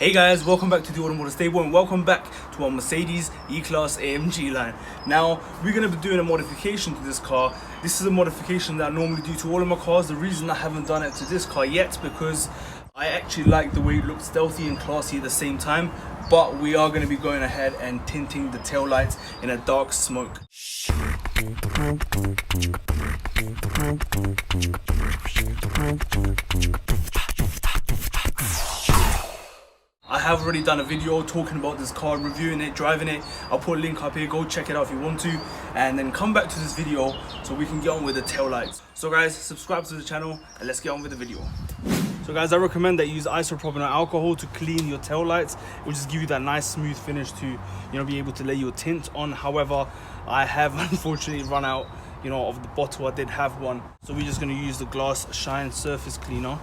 Hey guys, welcome back to the Automotive Stable and welcome back to our Mercedes E-Class AMG line. Now, we're going to be doing a modification to this car. This is a modification that I normally do to all of my cars. The reason I haven't done it to this car yet because I actually like the way it looks stealthy and classy at the same time. But we are going to be going ahead and tinting the tail lights in a dark smoke. I have already done a video talking about this car, reviewing it, driving it. I'll put a link up here, go check it out if you want to, and then come back to this video so we can get on with the tail lights. So guys, subscribe to the channel and let's get on with the video. So guys, I recommend that you use isopropyl alcohol to clean your tail lights. It will just give you that nice smooth finish to, be able to lay your tint on. However, I have unfortunately run out, of the bottle. I did have one. So we're just gonna use the glass shine surface cleaner.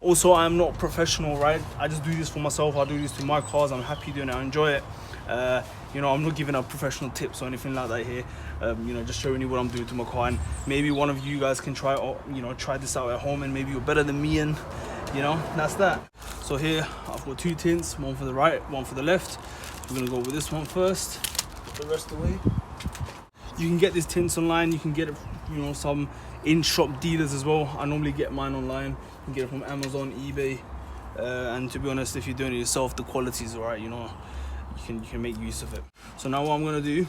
Also, I'm not professional, right? I just do this for myself. I do this to my cars. I'm happy doing it. I enjoy it. I'm not giving out professional tips or anything like that here. Just showing you what I'm doing to my car, and maybe one of you guys can try, try this out at home, and maybe you're better than me, and that's that. So here I've got two tints, one for the right, one for the left. We're gonna go with this one first. Put the rest away. You can get these tints online. You can get it, some in-shop dealers as well. I normally get mine online. You can get it from Amazon, eBay, and to be honest, if you're doing it yourself, the quality is alright. You can make use of it. So now what I'm gonna do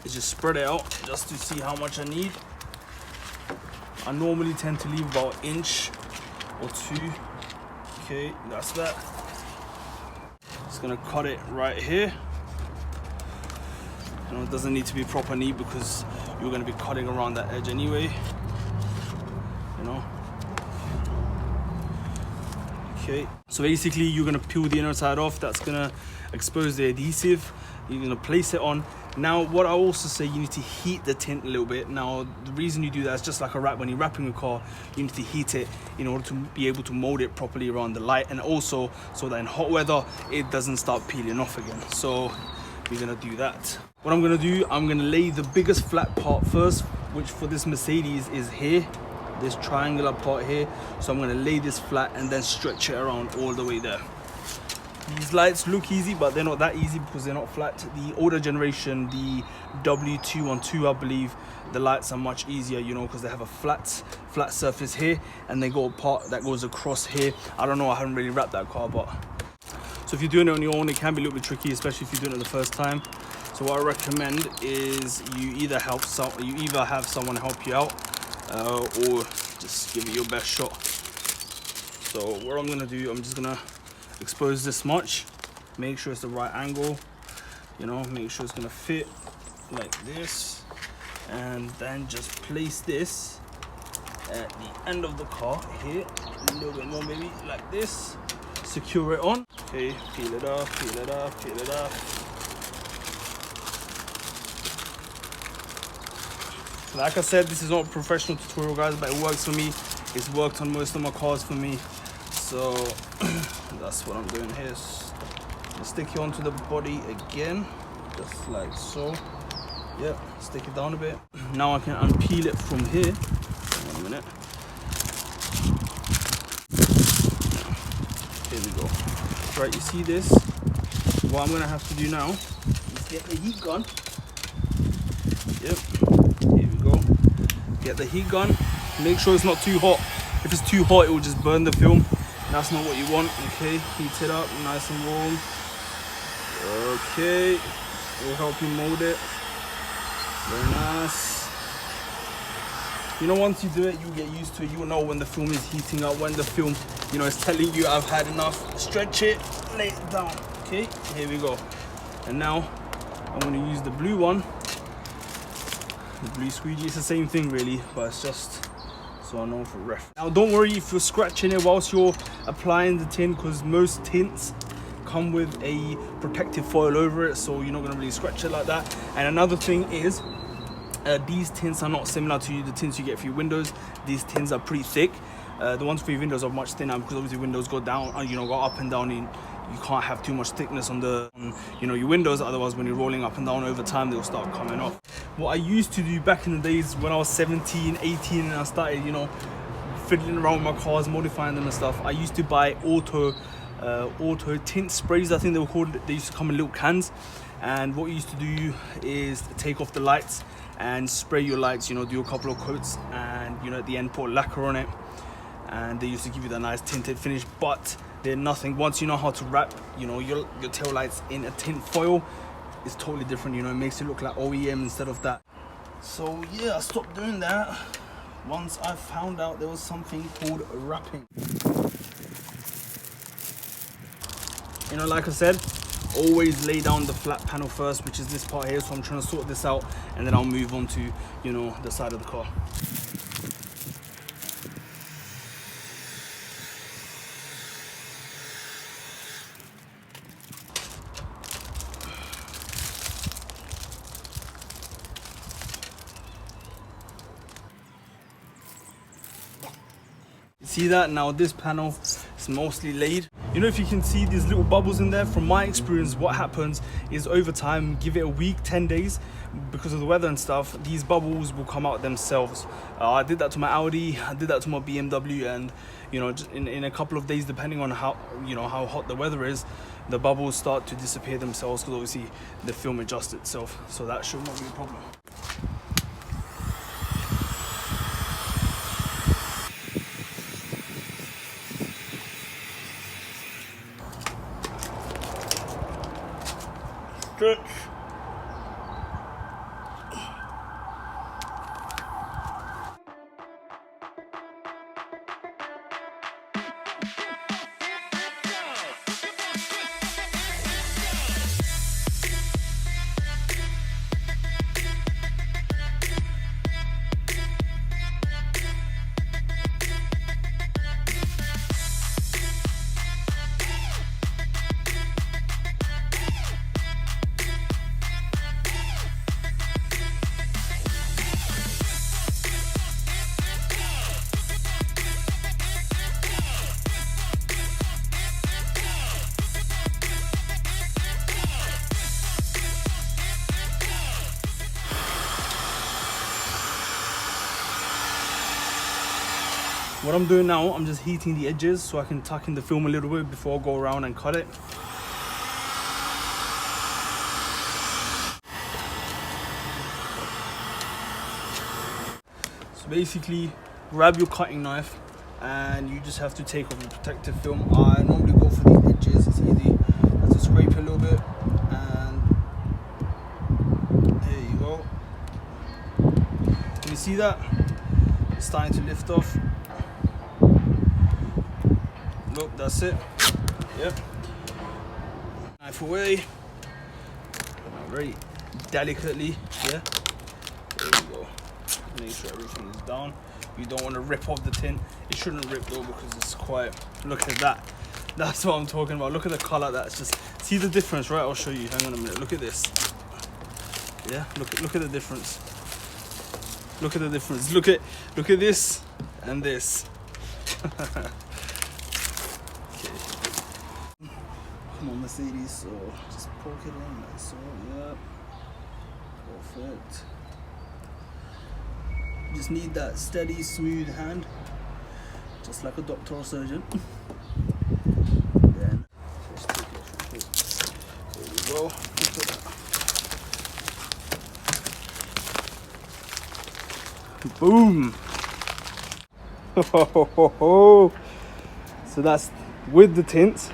is just spread it out just to see how much I need. I normally tend to leave about an inch or two. Okay, that's that. Just gonna cut it right here. It doesn't need to be proper neat because you're going to be cutting around that edge anyway. Okay, so basically you're going to peel the inner side off. That's going to expose the adhesive. You're going to place it on. Now what I also say, you need to heat the tint a little bit. Now the reason you do that is just like when you're wrapping a car, you need to heat it in order to be able to mold it properly around the light, and also so that in hot weather it doesn't start peeling off again. So we're gonna do that. What I'm gonna do, I'm gonna lay the biggest flat part first, which for this Mercedes is here, this triangular part here. So I'm gonna lay this flat and then stretch it around all the way there. These lights look easy, but they're not that easy because they're not flat. The older generation, the W212, I believe, the lights are much easier, because they have a flat surface here, and they got a part that goes across here. I don't know, I haven't really wrapped that car, but so if you're doing it on your own, it can be a little bit tricky, especially if you're doing it the first time. So what I recommend is you either have someone help you out, or just give it your best shot. So what I'm gonna do, I'm just gonna expose this much, make sure it's the right angle, make sure it's gonna fit like this, and then just place this at the end of the car here, a little bit more maybe like this. Secure it on. Okay, peel it off, peel it off, peel it off. Like I said, this is not a professional tutorial, guys, but it works for me. It's worked on most of my cars for me. So that's what I'm doing here. I'll stick it onto the body again, just like so. Yep, stick it down a bit. Now I can unpeel it from here. Hang on a minute. Here we go. Right, you see this? What I'm gonna have to do now is get the heat gun. Yep, here we go. Get the heat gun. Make sure it's not too hot. If it's too hot, it will just burn the film. That's not what you want. Okay, heat it up, nice and warm. Okay, it will help you mold it. Very nice. Once you do it, you'll get used to it. You'll know when the film is heating up, when the film, is telling you I've had enough. Stretch it, lay it down. Okay, here we go. And now I'm going to use the blue one, the blue squeegee. It's the same thing really, but it's just so I know for ref. Now don't worry if you're scratching it whilst you're applying the tint, because most tints come with a protective foil over it, so you're not going to really scratch it like that. And another thing is, these tints are not similar to the tints you get for your windows. These tints are pretty thick. The ones for your windows are much thinner because obviously windows go down, go up and down. You can't have too much thickness on your windows, otherwise when you're rolling up and down over time they'll start coming off. What I used to do back in the days when I was 17, 18 and I started fiddling around with my cars, modifying them and stuff, I used to buy auto tint sprays, I think they were called. They used to come in little cans, and what you used to do is take off the lights and spray your lights, you know, do a couple of coats, and you know, at the end put lacquer on it, and they used to give you that nice tinted finish. But they're nothing, once you know how to wrap, you know, your tail lights in a tint foil, it's totally different, you know, it makes it look like OEM instead of that. So yeah, I stopped doing that once I found out there was something called wrapping. You know, like I said, always lay down the flat panel first, which is this part here. So I'm trying to sort this out, and then I'll move on to, you know, the side of the car. See that? Now this panel is mostly laid. You know, if you can see these little bubbles in there, from my experience, what happens is over time, give it a week, 10 days, because of the weather and stuff, these bubbles will come out themselves. I did that to my Audi, I did that to my BMW, and you know, just in a couple of days, depending on how, you know, how hot the weather is, the bubbles start to disappear themselves, because obviously the film adjusts itself, so that should not be a problem. Stretch. What I'm doing now, I'm just heating the edges so I can tuck in the film a little bit before I go around and cut it. So basically, grab your cutting knife and you just have to take off the protective film. I normally go for the edges, it's easy. Just scrape it a little bit, and there you go. Can you see that? It's starting to lift off. Look, that's it. Yep. Knife away. Very delicately. Yeah. There you go. Make sure everything is down. You don't want to rip off the tint. It shouldn't rip though, because it's quite. Look at that. That's what I'm talking about. Look at the color. That's just. See the difference, right? I'll show you. Hang on a minute. Look at this. Yeah. Look at the difference. Look at the difference. Look at this and this. Come on, Mercedes, so just poke it in, that's all, yeah, perfect. Just need that steady, smooth hand, just like a doctor or surgeon. Then, just take it, there we go, boom! So that's with the tints.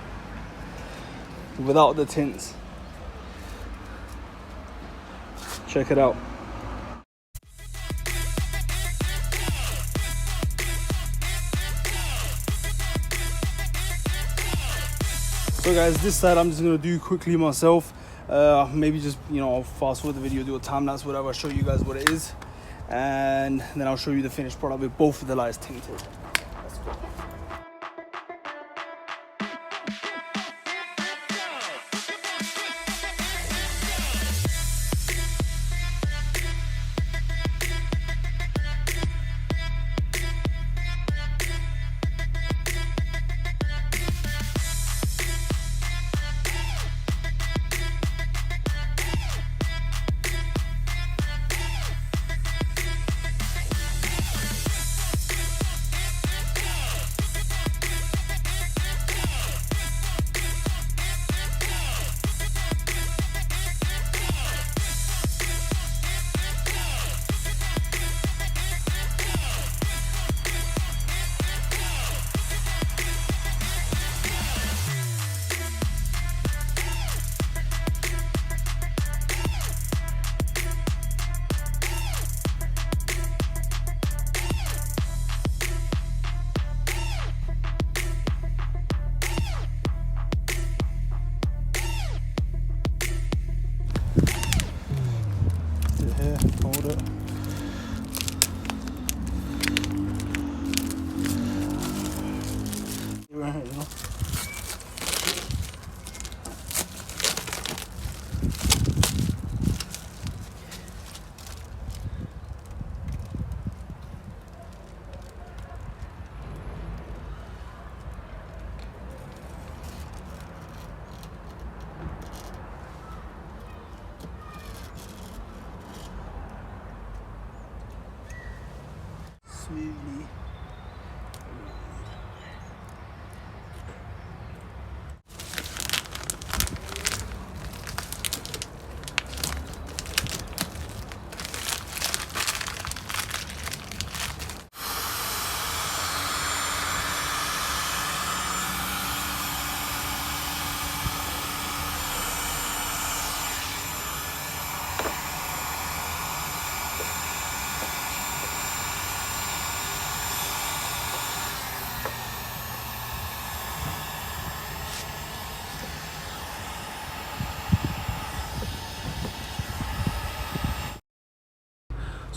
Without the tints. Check it out. So guys, this side I'm just gonna do quickly myself. Maybe just, you know, I'll fast forward the video, do a time lapse, whatever, show you guys what it is, and then I'll show you the finished product with both of the lights tinted. Let's go.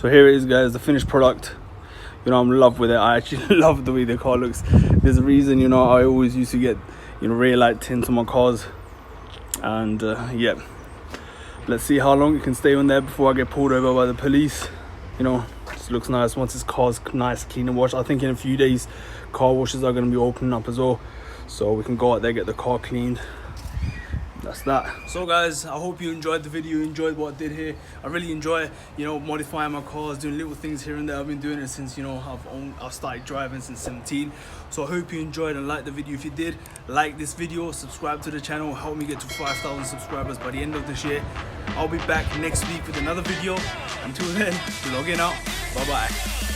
So here it is, guys, the finished product. You know, I'm in love with it. I actually love the way the car looks. There's a reason, you know, I always used to get, you know, rear light tints on my cars. And yeah, let's see how long it can stay on there before I get pulled over by the police. You know, just looks nice once this car's nice, clean and washed. I think in a few days car washes are going to be opening up as well, so we can go out there, get the car cleaned. That's that. So guys, I hope you enjoyed the video, enjoyed what I did here. I really enjoy, you know, modifying my cars, doing little things here and there. I've been doing it since, you know, I've started driving since 17. So I hope you enjoyed and liked the video. If you did, like this video, subscribe to the channel, help me get to 5,000 subscribers by the end of this year. I'll be back next week with another video. Until then, logging out. Bye bye.